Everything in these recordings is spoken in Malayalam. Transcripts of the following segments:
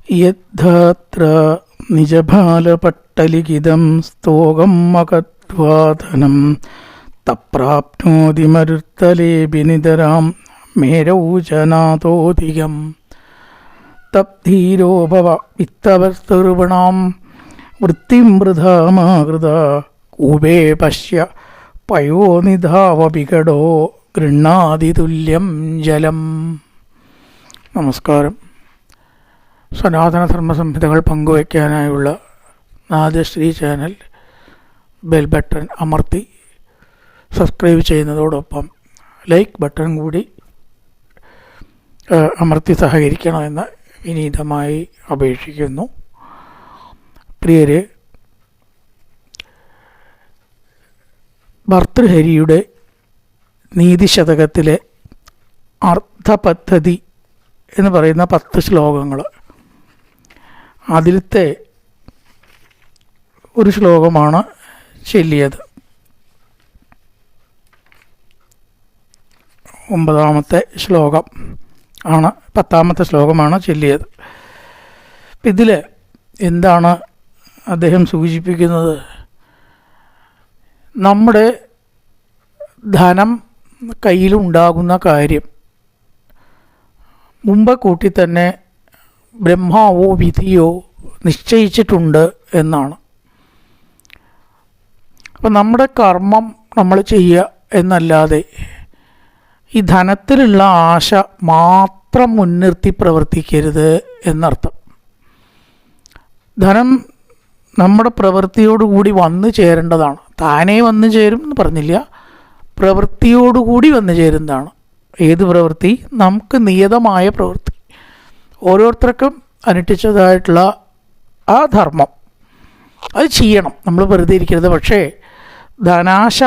യദ്ധാത്ര നിജഭാലപട്ടലിഖിതം സ്തോകം മകദ്വാധനം തപ്രാപ്നോതി മരുത്തലേ വിനിതരാം മേരൗചനാതോധികം തബ്ധീരോഭവ വിത്തവർത്തൃവണാം വൃത്തിം വൃഥാമാകൃത കൂപേ പശ്യ പയോനിധാവപികടോ ഗൃണ്ണാതിതുല്യം ജലം. നമസ്കാരം. സനാതനധർമ്മസംഹിതകൾ പങ്കുവയ്ക്കാനായുള്ള നാദശ്രീ ചാനൽ ബെൽ ബട്ടൺ അമർത്തി സബ്സ്ക്രൈബ് ചെയ്യുന്നതോടൊപ്പം ലൈക്ക് ബട്ടൺ കൂടി അമർത്തി സഹകരിക്കണമെന്ന് വിനീതമായി അപേക്ഷിക്കുന്നു. പ്രിയരെ, ഭർതൃഹരിയുടെ നീതിശതകത്തിലെ അർത്ഥപദ്ധതി എന്ന് പറയുന്ന 10 ശ്ലോകങ്ങൾ, അതിലത്തെ ഒരു ശ്ലോകമാണ് ചൊല്ലിയത്. 9ാമത്തെ ശ്ലോകം ആണ്, 10ാമത്തെ ശ്ലോകമാണ് ചൊല്ലിയത്. ഇതിൽ എന്താണ് അദ്ദേഹം സൂചിപ്പിക്കുന്നത്? നമ്മുടെ ധനം കയ്യിലുണ്ടാകുന്ന കാര്യം മുമ്പ് കൂട്ടി തന്നെ ബ്രഹ്മാവോ വിധിയോ നിശ്ചയിച്ചിട്ടുണ്ട് എന്നാണ്. അപ്പം നമ്മുടെ കർമ്മം നമ്മൾ ചെയ്യുക എന്നല്ലാതെ ഈ ധനത്തിലുള്ള ആശ മാത്രം മുൻനിർത്തി പ്രവർത്തിക്കരുത് എന്നർത്ഥം. ധനം നമ്മുടെ പ്രവൃത്തിയോടുകൂടി വന്നു ചേരേണ്ടതാണ്. താനേ വന്നു ചേരും എന്ന് പറഞ്ഞില്ല, പ്രവൃത്തിയോടുകൂടി വന്നു ചേരുന്നതാണ്. ഏത് പ്രവൃത്തി? നമുക്ക് നിയതമായ പ്രവൃത്തി, ഓരോരുത്തർക്കും അനുഷ്ഠിച്ചതായിട്ടുള്ള ആ ധർമ്മം അത് ചെയ്യണം. നമ്മൾ വെറുതെ ഇരിക്കരുത്. പക്ഷേ ധനാശ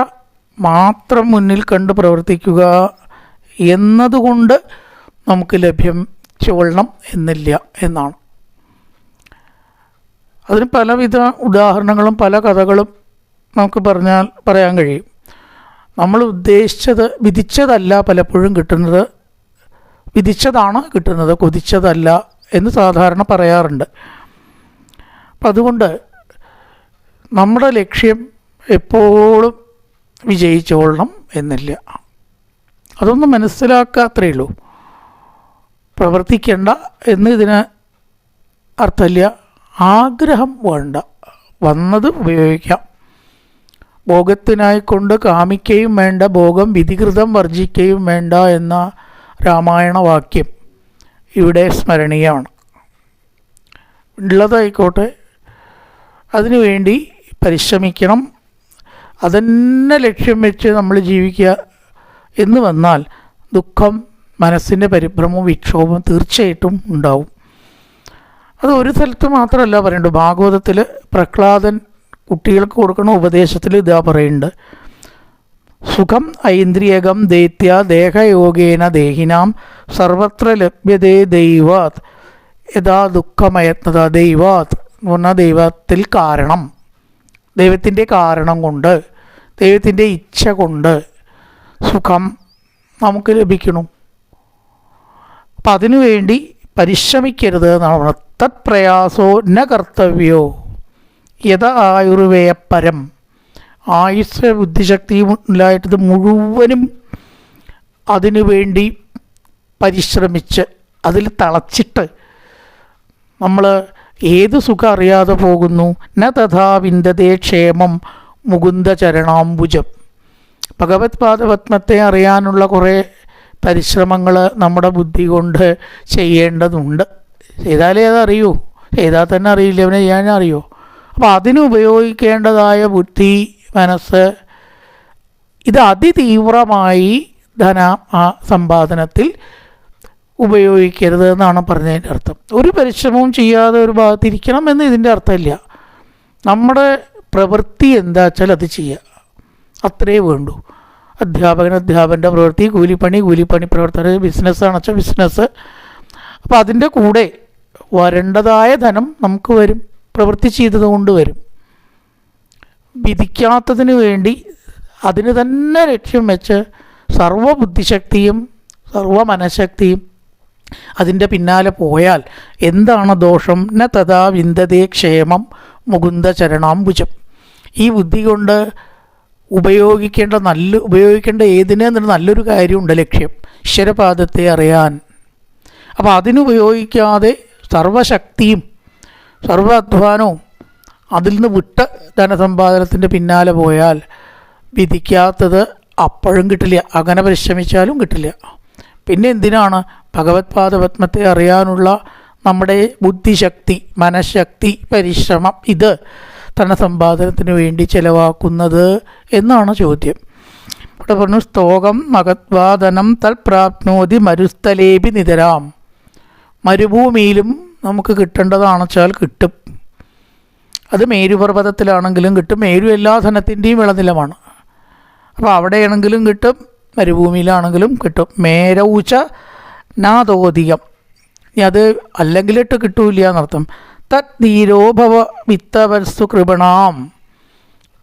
മാത്രം മുന്നിൽ കണ്ട് പ്രവർത്തിക്കുക എന്നതുകൊണ്ട് നമുക്ക് ലഭ്യം എന്നില്ല എന്നാണ്. അതിന് പലവിധ ഉദാഹരണങ്ങളും പല കഥകളും നമുക്ക് പറയാൻ കഴിയും. നമ്മൾ വിധിച്ചതല്ല പലപ്പോഴും കിട്ടുന്നത്, വിധിച്ചതാണ് കിട്ടുന്നത്, കൊതിച്ചതല്ല എന്ന് സാധാരണ പറയാറുണ്ട്. അപ്പം അതുകൊണ്ട് നമ്മുടെ ലക്ഷ്യം എപ്പോഴും വിജയിച്ചോളണം എന്നില്ല. അതൊന്നും മനസ്സിലാക്കാത്രേ ഉള്ളൂ. പ്രവർത്തിക്കേണ്ട എന്ന് ഇതിന് അർത്ഥമില്ല. ആഗ്രഹം വേണ്ട, വന്നത് ഉപയോഗിക്കാം. ഭോഗത്തിനായിക്കൊണ്ട് കാമിക്കുകയും വേണ്ട, ഭോഗം വിധികൃതം വർജിക്കുകയും വേണ്ട എന്ന രാമായണ വാക്യം ഇവിടെ സ്മരണീയമാണ്. ഉള്ളതായിക്കോട്ടെ, അതിനുവേണ്ടി പരിശ്രമിക്കണം. അതന്നെ ലക്ഷ്യം വെച്ച് നമ്മൾ ജീവിക്കുക എന്ന് വന്നാൽ ദുഃഖം, മനസ്സിൻ്റെ പരിഭ്രമവും വിക്ഷോഭവും തീർച്ചയായിട്ടും ഉണ്ടാവും. അത് ഒരു സ്ഥലത്ത് മാത്രമല്ല പറയേണ്ടത്. ഭാഗവതത്തിൽ പ്രഹ്ലാദൻ കുട്ടികൾക്ക് കൊടുക്കുന്ന ഉപദേശത്തിൽ ഇതാ പറയുന്നുണ്ട്: സുഖം ഐന്ദ്രിയകം ദൈത്യ ദേഹയോഗേന ദേഹിനാം സർവത്ര ലഭ്യതേ ദൈവാത് യഥാ ദുഃഖമയത്നത. ദൈവാത് എന്ന് പറഞ്ഞാൽ ദൈവത്തിൽ കാരണം, ദൈവത്തിൻ്റെ കാരണം കൊണ്ട്, ദൈവത്തിൻ്റെ ഇച്ഛ കൊണ്ട് സുഖം നമുക്ക് ലഭിക്കണം. അപ്പം അതിനുവേണ്ടി പരിശ്രമിക്കരുത് എന്നാണ്. തത് പ്രയാസോ ന കർത്തവ്യോ യഥ ആയുർവേയപരം. ആയുസ് ബുദ്ധിശക്തിയും ഉണ്ടായിട്ടത് മുഴുവനും അതിനു വേണ്ടി പരിശ്രമിച്ച് അതിൽ തളച്ചിട്ട് നമ്മൾ ഏത് സുഖം അറിയാതെ പോകുന്നു. ന തഥാ വിന്ദതേ ക്ഷേമം മുകുന്ദ ചരണാംബുജം. ഭഗവത് പാദപത്മത്തെ അറിയാനുള്ള കുറേ പരിശ്രമങ്ങൾ നമ്മുടെ ബുദ്ധി കൊണ്ട് ചെയ്യേണ്ടതുണ്ട്. ചെയ്താലേ അതറിയൂ. ചെയ്താൽ തന്നെ അറിയില്ല, അവനെ ചെയ്യാൻ അറിയോ? അപ്പോൾ അതിന് ഉപയോഗിക്കേണ്ടതായ ബുദ്ധി, മനസ്സ്, ഇത് അതിതീവ്രമായി സമ്പാദനത്തിൽ ഉപയോഗിക്കരുത് എന്നാണ് പറഞ്ഞതിൻ്റെ അർത്ഥം. ഒരു പരിശ്രമവും ചെയ്യാതെ ഒരു ഭാഗത്തിരിക്കണം എന്ന് ഇതിൻ്റെ അർത്ഥമില്ല. നമ്മുടെ പ്രവൃത്തി എന്താ വെച്ചാൽ അത് ചെയ്യുക, അത്രേ വേണ്ടൂ. അധ്യാപകൻ്റെ പ്രവൃത്തി, കൂലിപ്പണി പ്രവർത്തകർ, ബിസിനസ്സാണെന്ന് വെച്ചാൽ ബിസിനസ്. അപ്പോൾ അതിൻ്റെ കൂടെ വരേണ്ടതായ ധനം നമുക്ക് വരും, പ്രവൃത്തി ചെയ്തതുകൊണ്ട് വരും. വിധിക്കാത്തതിന് വേണ്ടി അതിന് തന്നെ ലക്ഷ്യം വെച്ച് സർവബുദ്ധിശക്തിയും സർവ മനഃശക്തിയും അതിൻ്റെ പിന്നാലെ പോയാൽ എന്താണ് ദോഷം? ന തഥാ വിന്ദതേ ക്ഷേമം മുകുന്ദ ചരണാംബുജം. ഈ ബുദ്ധി കൊണ്ട് ഉപയോഗിക്കേണ്ട ഏതിനെ നല്ലൊരു കാര്യമുണ്ട്, ലക്ഷ്യം ഈശ്വരപാദത്തെ അറിയാൻ. അപ്പോൾ അതിനുപയോഗിക്കാതെ സർവശക്തിയും സർവ അധ്വാനവും അതിൽ നിന്ന് വിട്ട് ധനസമ്പാദനത്തിൻ്റെ പിന്നാലെ പോയാൽ വിധിക്കാത്തത് അപ്പോഴും കിട്ടില്ല, അങ്ങനെ പരിശ്രമിച്ചാലും കിട്ടില്ല. പിന്നെ എന്തിനാണ് ഭഗവത് പാദപത്മത്തെ അറിയാനുള്ള നമ്മുടെ ബുദ്ധിശക്തി, മനഃശക്തി, പരിശ്രമം ഇത് ധനസമ്പാദനത്തിന് വേണ്ടി ചിലവാക്കുന്നത് എന്നാണ് ചോദ്യം. ഇവിടെ പറഞ്ഞു സ്തോകം മഹത്വാദനം തൽപ്രാപ്നോതി മരുസ്ഥലേപി നിതരാം. മരുഭൂമിയിലും നമുക്ക് കിട്ടേണ്ടതാണെച്ചാൽ കിട്ടും. അത് മേരുപർവ്വതത്തിലാണെങ്കിലും കിട്ടും. മേരു എല്ലാ ധനത്തിൻ്റെയും വിളനിലമാണ്. അപ്പോൾ അവിടെയാണെങ്കിലും കിട്ടും, മരുഭൂമിയിലാണെങ്കിലും കിട്ടും. മേരൗച്ച നാദോദികം. ഇനി അത് അല്ലെങ്കിലിട്ട് കിട്ടൂല എന്നർത്ഥം. തത് ധീരോഭവ വിത്തവസ്തു കൃപണാം.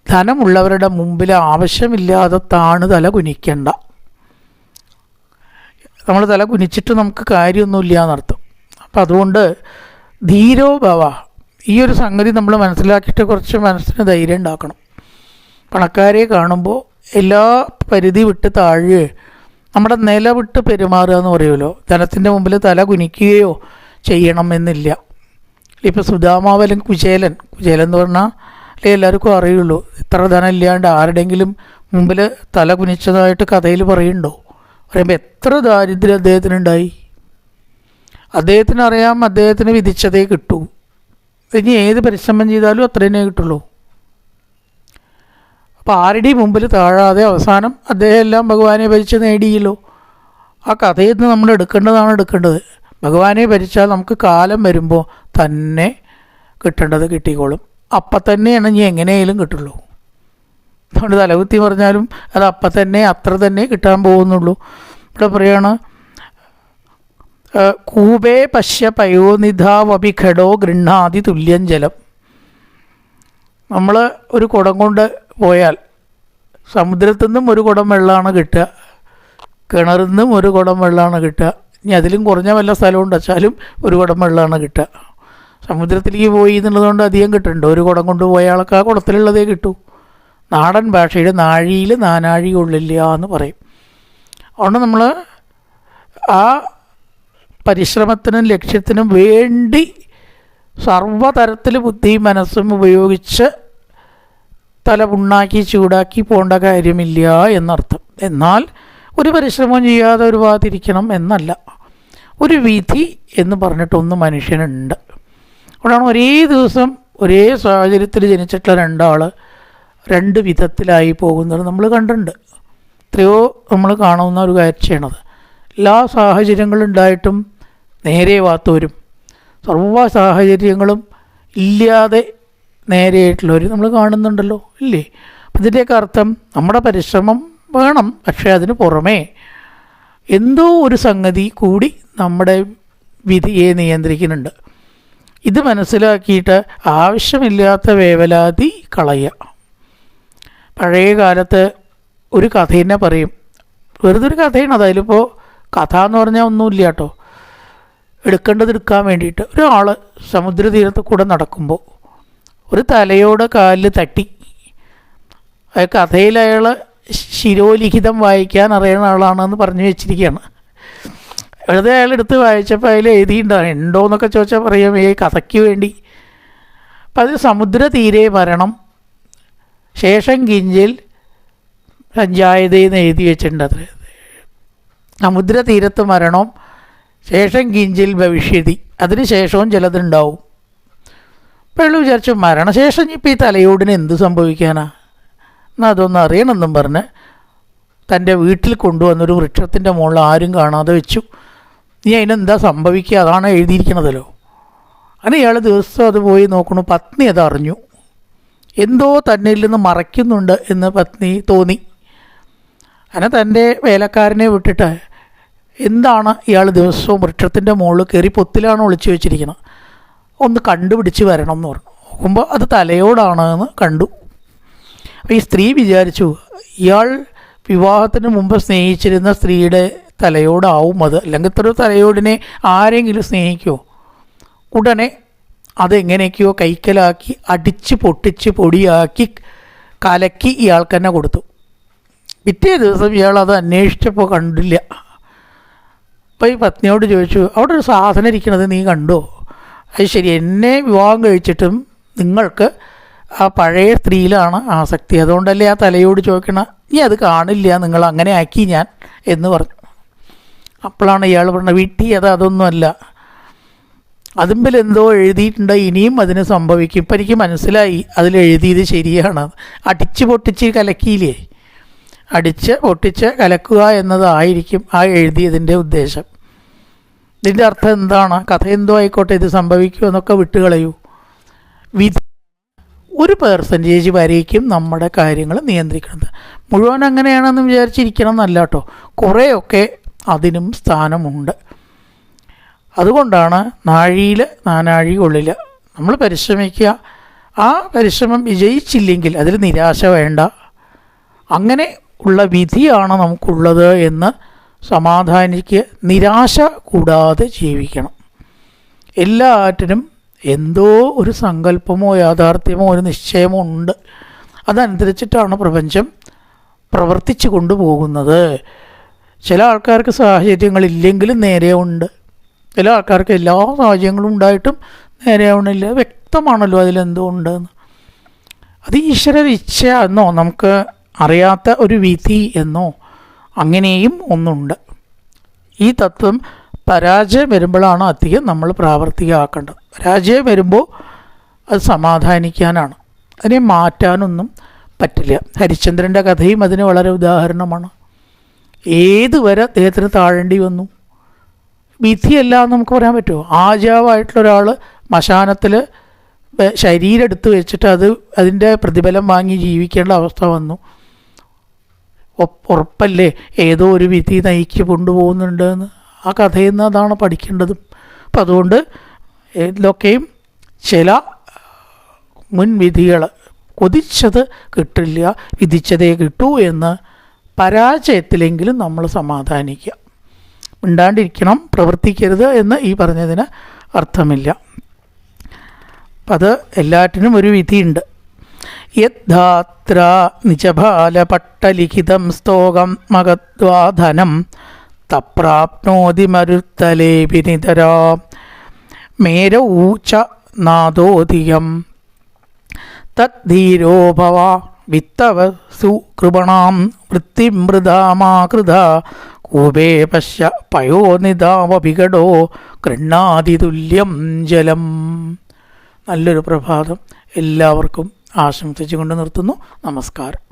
ധനമുള്ളവരുടെ മുമ്പിൽ ആവശ്യമില്ലാതെ തല കുനിക്കണ്ട. നമ്മൾ തല കുനിച്ചിട്ട് നമുക്ക് കാര്യമൊന്നുമില്ല എന്നർത്ഥം. അപ്പം അതുകൊണ്ട് ധീരോഭവ, ഈ ഒരു സംഗതി നമ്മൾ മനസ്സിലാക്കിയിട്ട് കുറച്ച് മനസ്സിന് ധൈര്യം ഉണ്ടാക്കണം. പണക്കാരെ കാണുമ്പോൾ എല്ലാ പരിധി വിട്ട് താഴെ നമ്മുടെ നില വിട്ട് പെരുമാറുക എന്ന് പറയുമല്ലോ. ധനത്തിൻ്റെ മുമ്പിൽ തല കുനിക്കുകയോ ചെയ്യണം എന്നില്ല. ഇപ്പോൾ സുധാമാവ് അല്ലെങ്കിൽ കുചേലൻ എന്ന് പറഞ്ഞാൽ അല്ലെ എല്ലാവർക്കും അറിയുള്ളൂ. ഇത്ര ധനം ഇല്ലാണ്ട് ആരുടെയെങ്കിലും മുമ്പിൽ തല കുനിച്ചതായിട്ട് കഥയിൽ പറയുന്നുണ്ടോ? പറയുമ്പോൾ എത്ര ദാരിദ്ര്യം അദ്ദേഹത്തിനുണ്ടായി. അദ്ദേഹത്തിന് അറിയാം അദ്ദേഹത്തിന് വിധിച്ചതേ കിട്ടൂ. ഇനി ഏത് പരിശ്രമം ചെയ്താലും അത്രേനേ കിട്ടുള്ളൂ. അപ്പോൾ ആരുടെയും മുമ്പിൽ താഴാതെ അവസാനം അദ്ദേഹം എല്ലാം ഭഗവാനെ ഭരിച്ച് നേടിയല്ലോ. ആ കഥയിൽ നിന്ന് നമ്മൾ എടുക്കേണ്ടത്. ഭഗവാനെ ഭരിച്ചാൽ നമുക്ക് കാലം വരുമ്പോൾ തന്നെ കിട്ടേണ്ടത് കിട്ടിക്കോളും. അപ്പം തന്നെയാണ് ഇനി എങ്ങനെയായാലും കിട്ടുള്ളൂ. അതുകൊണ്ട് തലകുത്തി പറഞ്ഞാലും അത് അപ്പം തന്നെ അത്ര തന്നെ കിട്ടാൻ പോകുന്നുള്ളൂ. ഇവിടെ പറയാണ് കൂപേ പശ്യ പയോനിധാവപി ഘടോ ഗൃഹാതി തുല്യം ജലം. നമ്മൾ ഒരു കുടം കൊണ്ട് പോയാൽ സമുദ്രത്തിൽ നിന്നും ഒരു കുടം വെള്ളമാണ് കിട്ടുക, കിണറിൽ നിന്നും ഒരു കുടം വെള്ളമാണ് കിട്ടുക. ഇനി അതിലും കുറഞ്ഞ വല്ല സ്ഥലമുണ്ട് വെച്ചാലും ഒരു കുടം വെള്ളമാണ് കിട്ടുക. സമുദ്രത്തിലേക്ക് പോയി എന്നുള്ളതുകൊണ്ട് അധികം കിട്ടുന്നുണ്ട്. ഒരു കുടം കൊണ്ട് പോയ ആൾക്ക് ആ കുടത്തിലുള്ളതേ കിട്ടൂ. നാടൻ ഭാഷയിൽ നാഴിയിൽ നാനാഴി കൊള്ളില്ല എന്ന് പറയും. അതുകൊണ്ട് നമ്മൾ ആ പരിശ്രമത്തിനും ലക്ഷ്യത്തിനും വേണ്ടി സർവ്വതരത്തിൽ ബുദ്ധിയും മനസ്സും ഉപയോഗിച്ച് തല പുണ്ണാക്കി ചൂടാക്കി പോകേണ്ട കാര്യമില്ല എന്നർത്ഥം. എന്നാൽ ഒരു പരിശ്രമം ചെയ്യാതെ ഒരു ഭാഗത്തിരിക്കണം എന്നല്ല. ഒരു വിധി എന്ന് പറഞ്ഞിട്ടൊന്ന് മനുഷ്യനുണ്ട്. അവിടെയാണ് ഒരേ ദിവസം ഒരേ സാഹചര്യത്തിൽ ജനിച്ചിട്ടുള്ള രണ്ടാൾ രണ്ട് വിധത്തിലായി പോകുന്നത് നമ്മൾ കണ്ടിട്ടുണ്ട്. എത്രയോ നമ്മൾ കാണുന്ന ഒരു കാഴ്ചയാണത്. എല്ലാ സാഹചര്യങ്ങളുണ്ടായിട്ടും നേരെ വാത്തവരും സർവ്വ സാഹചര്യങ്ങളും ഇല്ലാതെ നേരെയായിട്ടുള്ളവർ നമ്മൾ കാണുന്നുണ്ടല്ലോ, ഇല്ലേ? അപ്പം ഇതിൻ്റെയൊക്കെ അർത്ഥം നമ്മുടെ പരിശ്രമം വേണം, പക്ഷേ അതിന് പുറമേ എന്തോ ഒരു സംഗതി കൂടി നമ്മുടെ വിധിയെ നിയന്ത്രിക്കുന്നുണ്ട്. ഇത് മനസ്സിലാക്കിയിട്ട് ആവശ്യമില്ലാത്ത വേവലാതി കളയുക. പഴയ കാലത്ത് ഒരു കഥ തന്നെ പറയും, വെറുതെ ഒരു കഥയാണ്. അതിലിപ്പോൾ കഥ എന്ന് പറഞ്ഞാൽ ഒന്നുമില്ല കേട്ടോ. എടുക്കേണ്ടത് എടുക്കാൻ വേണ്ടിയിട്ട് ഒരാൾ സമുദ്രതീരത്ത് കൂടെ നടക്കുമ്പോൾ ഒരു തലയോട് കാലിൽ തട്ടി. കഥയിൽ അയാൾ ശിരോലിഖിതം വായിക്കാൻ അറിയുന്ന ആളാണെന്ന് പറഞ്ഞു വെച്ചിരിക്കുകയാണ്. വെറുതെ അയാൾ എടുത്ത് വായിച്ചപ്പോൾ അതിൽ എഴുതിയിട്ടുണ്ടാകും. ഉണ്ടോയെന്നൊക്കെ ചോദിച്ചാൽ പറയാം ഈ കഥയ്ക്ക് വേണ്ടി. അപ്പം അതിൽ സമുദ്രതീരെ മരണം ശേഷം കിഞ്ചിൽ സഞ്ചായതയെന്ന് എഴുതി വെച്ചിട്ടുണ്ട്. അത്ര സമുദ്രതീരത്ത് മരണം ശേഷം കിഞ്ചിൽ ഭവിഷ്യതി, അതിന് ശേഷവും ചിലതുണ്ടാവും. അപ്പോൾ അയാൾ വിചാരിച്ചു മരണശേഷം ഇപ്പോൾ ഈ തലയോടിന് എന്ത് സംഭവിക്കാനാ, എന്നാൽ അതൊന്നും അറിയണമെന്നും പറഞ്ഞ് തൻ്റെ വീട്ടിൽ കൊണ്ടുവന്നൊരു വൃക്ഷത്തിൻ്റെ മുകളിൽ ആരും കാണാതെ വെച്ചു. നീ അതിനെന്താ സംഭവിക്കുക, അതാണ് എഴുതിയിരിക്കണതല്ലോ. അങ്ങനെ ഇയാൾ ദിവസം അത് പോയി നോക്കണു. പത്നി അതറിഞ്ഞു. എന്തോ തന്നിൽ നിന്ന് മറയ്ക്കുന്നുണ്ട് എന്ന് പത്നി തോന്നി. അങ്ങനെ തൻ്റെ വേലക്കാരനെ വിട്ടിട്ട് എന്താണ് ഇയാൾ ദിവസവും വൃക്ഷത്തിൻ്റെ മുകളിൽ കയറി പൊത്തിലാണ് ഒളിച്ചു വെച്ചിരിക്കുന്നത്, ഒന്ന് കണ്ടുപിടിച്ച് വരണം എന്ന് പറഞ്ഞു. നോക്കുമ്പോൾ അത് തലയോടാണെന്ന് കണ്ടു. അപ്പോൾ ഈ സ്ത്രീ വിചാരിച്ചു ഇയാൾ വിവാഹത്തിന് മുമ്പ് സ്നേഹിച്ചിരുന്ന സ്ത്രീയുടെ തലയോടാവും അത്. അല്ലെങ്കിൽ ഇത്ര തലയോടിനെ ആരെങ്കിലും സ്നേഹിക്കുമോ? ഉടനെ അതെങ്ങനെയൊക്കെയോ കൈക്കലാക്കി അടിച്ച് പൊട്ടിച്ച് പൊടിയാക്കി കലക്കി ഇയാൾക്ക് തന്നെ കൊടുത്തു. പിറ്റേ ദിവസം ഇയാൾ അത് അന്വേഷിച്ചപ്പോൾ കണ്ടില്ല. അപ്പോൾ ഈ പത്നിയോട് ചോദിച്ചു, അവിടെ ഒരു സാധനം ഇരിക്കണത് നീ കണ്ടോ? അത് ശരി, എന്നെ വിവാഹം കഴിച്ചിട്ടും നിങ്ങൾക്ക് ആ പഴയ സ്ത്രീയിലാണ് ആസക്തി, അതുകൊണ്ടല്ലേ ആ തലയോട് ചോദിക്കണം, നീ അത് കാണില്ല, നിങ്ങൾ അങ്ങനെ ആക്കി ഞാൻ എന്ന് പറഞ്ഞു. അപ്പോഴാണ് ഇയാൾ പറഞ്ഞത്, വീട്ടിൽ അതൊന്നുമല്ല, അതിന്മേൽ എന്തോ എഴുതിയിട്ടുണ്ട്, ഇനിയും അതിന് സംഭവിക്കും. ഇപ്പം എനിക്ക് മനസ്സിലായി അതിലെഴുതിയത് ശരിയാണ്. അടിച്ച് പൊട്ടിച്ച് കലക്കിയില്ലേ, അടിച്ച് പൊട്ടിച്ച് കലക്കുക എന്നതായിരിക്കും ആ എഴുതിയതിൻ്റെ ഉദ്ദേശം. ഇതിൻ്റെ അർത്ഥം എന്താണ്? കഥ എന്തോ ആയിക്കോട്ടെ, ഇത് സംഭവിക്കുമെന്നൊക്കെ വിട്ടുകളയൂ. വിധി ഒരു പെർസെൻറ്റേജ് വരേക്കും നമ്മുടെ കാര്യങ്ങൾ നിയന്ത്രിക്കുന്നത്. മുഴുവൻ അങ്ങനെയാണെന്ന് വിചാരിച്ചിരിക്കണം എന്നല്ല കേട്ടോ, കുറേയൊക്കെ അതിനും സ്ഥാനമുണ്ട്. അതുകൊണ്ടാണ് നാഴിയിൽ നാനാഴി കൊള്ളില്ല. നമ്മൾ പരിശ്രമിക്കുക, ആ പരിശ്രമം വിജയിച്ചില്ലെങ്കിൽ അതിൽ നിരാശ വേണ്ട. അങ്ങനെ ഉള്ള വിധിയാണ് നമുക്കുള്ളത് എന്ന് സമാധാനിക്കുക. നിരാശ കൂടാതെ ജീവിക്കണം. എല്ലാറ്റിനും എന്തോ ഒരു സങ്കല്പമോ യാഥാർത്ഥ്യമോ ഒരു നിശ്ചയമോ ഉണ്ട്. അതനുസരിച്ചിട്ടാണ് പ്രപഞ്ചം പ്രവർത്തിച്ചു കൊണ്ടുപോകുന്നത്. ചില ആൾക്കാർക്ക് സാഹചര്യങ്ങളില്ലെങ്കിലും നേരെയുണ്ട്, ചില ആൾക്കാർക്ക് എല്ലാ സാഹചര്യങ്ങളും ഉണ്ടായിട്ടും നേരെയാവണില്ല. വ്യക്തമാണല്ലോ അതിലെന്തോ ഉണ്ടെന്ന്. അത് ഈശ്വര ഇച്ഛ എന്നോ നമുക്ക് അറിയാത്ത ഒരു വിധി എന്നോ അങ്ങനെയും ഒന്നുണ്ട്. ഈ തത്വം പരാജയം വരുമ്പോഴാണ് അധികം നമ്മൾ പ്രാവർത്തികമാക്കേണ്ടത്. പരാജയം വരുമ്പോൾ അത് സമാധാനിക്കാനാണ്, അതിനെ മാറ്റാനൊന്നും പറ്റില്ല. ഹരിശ്ചന്ദ്രൻ്റെ കഥയും അതിന് വളരെ ഉദാഹരണമാണ്. ഏതുവരെ അദ്ദേഹത്തിന് താഴേണ്ടി വന്നു? വിധിയല്ല എന്ന് നമുക്ക് പറയാൻ പറ്റുമോ? ആജാവായിട്ടുള്ളൊരാൾ ശ്മശാനത്തിൽ ശരീരം എടുത്ത് വെച്ചിട്ട് അതിൻ്റെ പ്രതിഫലം വാങ്ങി ജീവിക്കേണ്ട അവസ്ഥ വന്നു. ഉറപ്പല്ലേ ഏതോ ഒരു വിധി നയിക്ക് കൊണ്ടുപോകുന്നുണ്ട് എന്ന്. ആ കഥയിൽ നിന്ന് അതാണ് പഠിക്കേണ്ടതും. അപ്പം അതുകൊണ്ട് ഇതിലൊക്കെയും ചില മുൻവിധികൾ, കൊതിച്ചത് കിട്ടില്ല, വിധിച്ചതേ കിട്ടൂ എന്ന് പരാജയത്തിലെങ്കിലും നമ്മൾ സമാധാനിക്കുക. മിണ്ടാണ്ടിരിക്കണം, പ്രവർത്തിക്കരുത് എന്ന് ഈ പറഞ്ഞതിന് അർത്ഥമില്ല. അപ്പം അത് എല്ലാറ്റിനും ഒരു വിധിയുണ്ട്. യദ്ധാത്ര നിജബാലപട്ടലിഖിതം സ്തോകം മഗദ്വാധനം തപ്രാപ്നോതി മരുത്തലേ വിനിതരാ മേരൗച നാദോധിയം തദ്ധീരോ ഭവ വിത്തവസു കൃപണാം വൃത്തിമൃതാമാകൃത കൂപേ പശ്യ പയോനിതാവഭികടോ ഗൃണ്ണാതിതുല്യം ജലം. നല്ലൊരു പ്രഭാതം എല്ലാവർക്കും ആശംസിച്ചുകൊണ്ട് നിർത്തുന്നു. നമസ്കാരം.